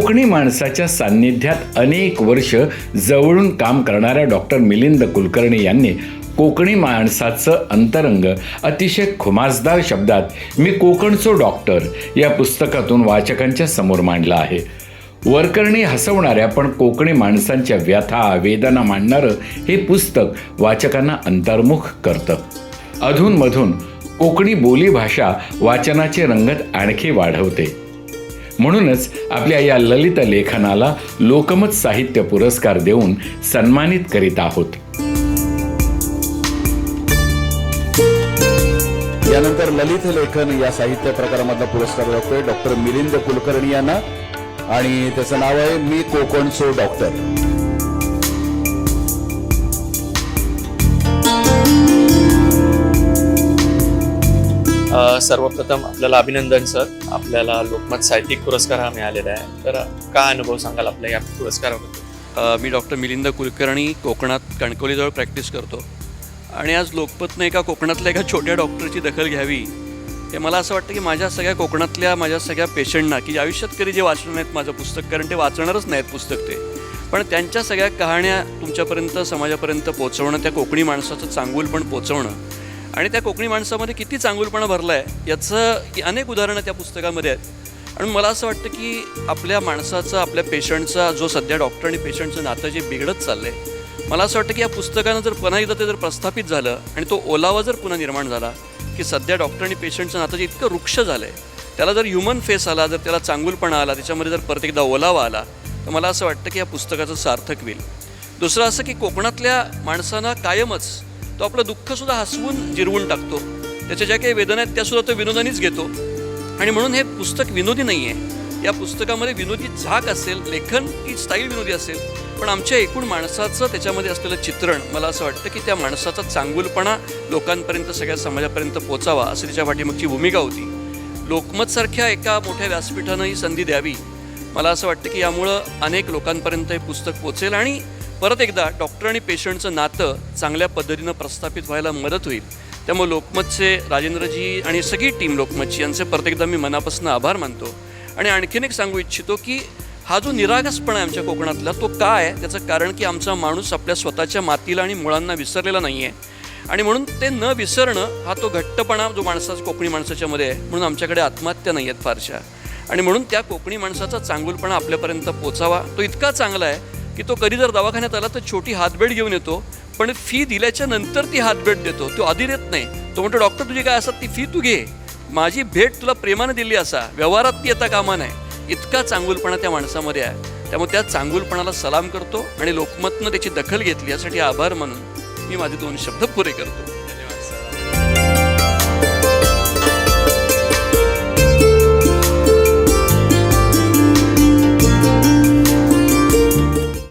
कोकणी माणसाच्या सान्निध्यात अनेक वर्ष जवळून काम करणाऱ्या डॉक्टर मिलिंद कुलकर्णी यांनी कोकणी माणसाचं अंतरंग अतिशय खुमासदार शब्दात मी कोकणचो डॉक्टर या पुस्तकातून वाचकांच्या समोर मांडला आहे. वरकरणी हसवणाऱ्या पण कोकणी माणसांच्या व्यथा वेदना मांडणारं हे पुस्तक वाचकांना अंतर्मुख करतं. अधूनमधून कोकणी बोलीभाषा वाचनाची रंगत आणखी वाढवते. म्हणूनच आपल्या या ललित लेखनाला लोकमत साहित्य पुरस्कार देऊन सन्मानित करीत आहोत. यानंतर ललित लेखन या साहित्य प्रकारामधला पुरस्कार जातोय डॉक्टर मिलिंद कुलकर्णी यांना आणि त्याचं नाव आहे मी कोकणचो डॉक्टर. सर्वप्रथम आपल्याला अभिनंदन सर, आपल्याला लोकमत साहित्यिक पुरस्कार हा मिळालेला आहे. तर काय अनुभव सांगाल आपल्या या पुरस्काराबद्दल? मी डॉक्टर मिलिंद कुलकर्णी कोकणात कणकवलीजवळ प्रॅक्टिस करतो आणि आज लोकमतनं एका कोकणातल्या एका छोट्या डॉक्टरची दखल घ्यावी हे मला असं वाटतं की माझ्या सगळ्या कोकणातल्या माझ्या सगळ्या पेशंटना की आयुष्यात कधी जे वाचणार नाहीत माझं पुस्तक, कारण ते वाचणारच नाहीत पुस्तक ते, पण त्यांच्या सगळ्या कहाण्या तुमच्यापर्यंत समाजापर्यंत पोचवणं, त्या कोकणी माणसाचं चांगुलपण पोचवणं आणि त्या कोकणी माणसामध्ये किती चांगुलपणा भरला आहे याचं अनेक उदाहरणं त्या पुस्तकामध्ये आहेत. आणि मला असं वाटतं की आपल्या माणसाचा, आपल्या पेशंटचा जो सध्या डॉक्टर आणि पेशंटचं नातं जे बिघडत चाललं आहे, मला असं वाटतं की या पुस्तकानं जर पुन्हा एकदा ते जर प्रस्थापित झालं आणि तो ओलावा जर पुन्हा निर्माण झाला की सध्या डॉक्टर आणि पेशंटचं नातं जे इतकं वृक्ष झालं आहे त्याला जर ह्युमन फेस आला, जर त्याला चांगुलपणा आला, त्याच्यामध्ये जर परत एकदा ओलावा आला, तर मला असं वाटतं की या पुस्तकाचं सार्थक होईल. दुसरं असं की कोकणातल्या माणसांना कायमच तो आपलं दुःखसुद्धा हसवून जिरवून टाकतो, त्याच्या ज्या काही वेदना आहेत त्यासुद्धा तो विनोदानेच घेतो आणि म्हणून हे पुस्तक विनोदी नाही आहे. या पुस्तकामध्ये विनोदी झाक असेल, लेखन ही स्टाईल विनोदी असेल, पण आमच्या एकूण माणसाचं त्याच्यामध्ये असलेलं चित्रण मला असं वाटतं की त्या माणसाचा चांगुलपणा लोकांपर्यंत, सगळ्या समाजापर्यंत पोचावा असं त्याच्या पाठीमागची भूमिका होती. लोकमतसारख्या एका मोठ्या व्यासपीठानं ही संधी द्यावी. मला असं वाटतं की यामुळं अनेक लोकांपर्यंत हे पुस्तक पोचेल आणि परत एकदा डॉक्टर आणि पेशंटचं नातं चांगल्या पद्धतीनं प्रस्थापित व्हायला मदत होईल. त्यामुळे लोकमतचे राजेंद्रजी आणि सगळी टीम लोकमतची यांचे परत एकदा मी मनापासून आभार मानतो. आणि आणखीन एक सांगू इच्छितो की हा जो निरागसपणा आहे आमच्या कोकणातला तो काय आहे, त्याचं कारण की आमचा माणूस आपल्या स्वतःच्या मातीला आणि मुळांना विसरलेला नाही आहे आणि म्हणून ते न विसरणं हा तो घट्टपणा जो माणसाचा, कोकणी माणसाच्यामध्ये आहे. म्हणून आमच्याकडे आत्महत्या नाही आहेत फारशा आणि म्हणून त्या कोकणी माणसाचा चांगुलपणा आपल्यापर्यंत पोचावा. तो इतका चांगला आहे की तो कधी जर दवाखान्यात आला तर छोटी हातबेड घेऊन येतो, पण फी दिल्याच्या नंतर ती हातबेड देतो, तो आधी देत नाही. तो म्हणतो डॉक्टर तुझी काय असतात ती फी तू घे, माझी भेट तुला प्रेमाने दिली असा, व्यवहारात ती येता कामा नाही. इतका चांगुलपणा त्या माणसामध्ये आहे. त्यामुळे त्या चांगुलपणाला सलाम करतो आणि लोकमतनं त्याची दखल घेतली यासाठी आभार मानून मी माझे 2 शब्द पुरे करतो.